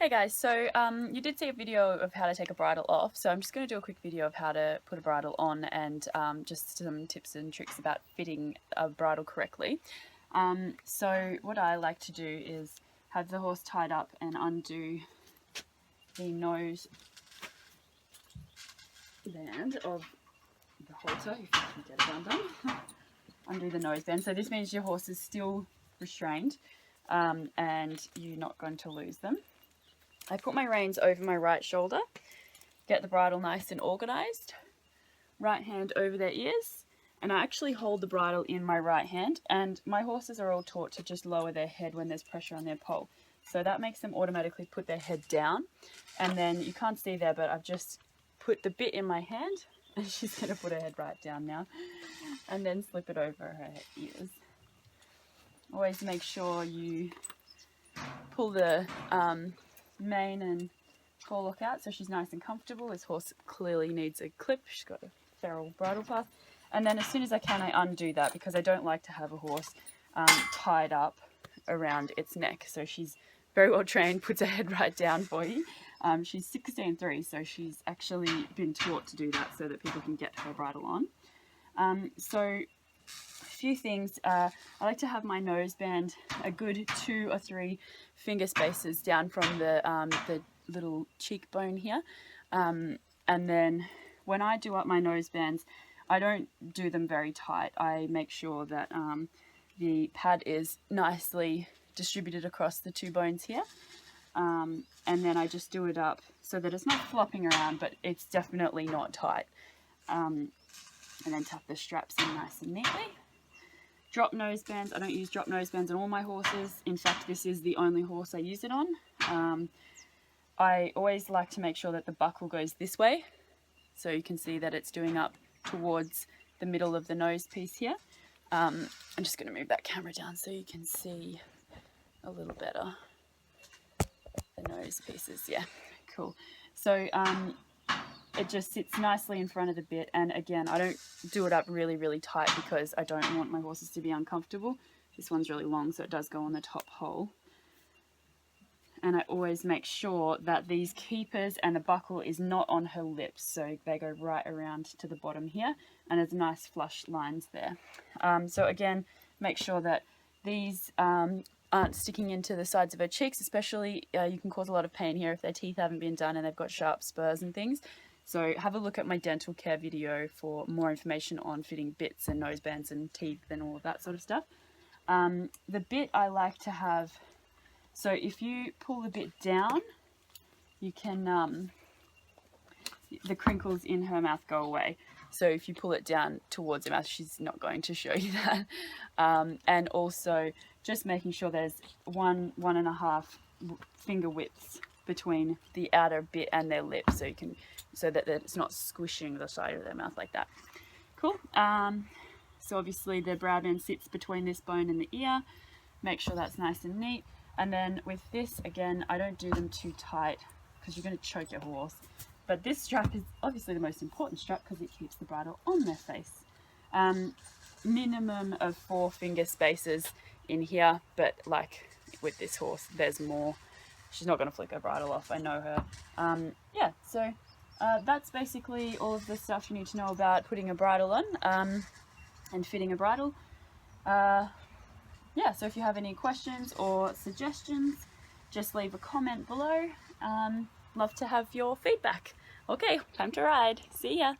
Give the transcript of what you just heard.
Hey guys, so you did see a video of how to take a bridle off, so I'm just going to do a quick video of how to put a bridle on and just some tips and tricks about fitting a bridle correctly. So what I like to do is have the horse tied up and undo the nose band of the halter, if you can get it undone. Undo the nose band, so this means your horse is still restrained and you're not going to lose them. I put my reins over my right shoulder, get the bridle nice and organised, right hand over their ears, and I actually hold the bridle in my right hand, and my horses are all taught to just lower their head when there's pressure on their poll. So that makes them automatically put their head down, and then you can't see there, but I've just put the bit in my hand, and she's going to put her head right down now, and then slip it over her ears. Always make sure you pull the mane and forelock out so she's nice and comfortable. This horse clearly needs a clip. She's got a feral bridle path. And then as soon as I can, I undo that because I don't like to have a horse tied up around its neck. So she's very well trained, puts her head right down for you. She's 16.3, so she's actually been taught to do that so that people can get her bridle on. So a few things. I like to have my nose band a good 2 or 3 finger spaces down from the little cheekbone here, and then when I do up my nose bands, I don't do them very tight. I make sure that the pad is nicely distributed across the 2 bones here, and then I just do it up so that it's not flopping around, but it's definitely not tight, and then tuck the straps in nice and neatly. Drop nose bands. I don't use drop nose bands on all my horses. In fact, this is the only horse I use it on. I always like to make sure that the buckle goes this way, so you can see that it's doing up towards the middle of the nose piece here. I'm just going to move that camera down so you can see a little better the nose pieces. Yeah, cool. So it just sits nicely in front of the bit, and again, I don't do it up really tight because I don't want my horses to be uncomfortable. This one's really long, so it does go on the top hole. And I always make sure that these keepers and the buckle is not on her lips, so they go right around to the bottom here, and there's nice flush lines there. So again, make sure that these aren't sticking into the sides of her cheeks, especially you can cause a lot of pain here if their teeth haven't been done and they've got sharp spurs and things. So have a look at my dental care video for more information on fitting bits and nose bands and teeth and all of that sort of stuff. The bit I like to have, so if you pull the bit down, you can, the crinkles in her mouth go away. So if you pull it down towards her mouth, she's not going to show you that. And also just making sure there's 1.5 finger widths between the outer bit and their lips, so that it's not squishing the side of their mouth like that. Cool. So obviously the brow band sits between this bone and the ear. Make sure that's nice and neat. And then with this, again, I don't do them too tight because you're going to choke your horse. But this strap is obviously the most important strap because it keeps the bridle on their face. Minimum of 4 finger spaces in here, but like with this horse, there's more. She's not going to flick her bridle off, I know her. Yeah, so that's basically all of the stuff you need to know about putting a bridle on and fitting a bridle. Yeah, so if you have any questions or suggestions, just leave a comment below. Love to have your feedback. Okay, time to ride. See ya.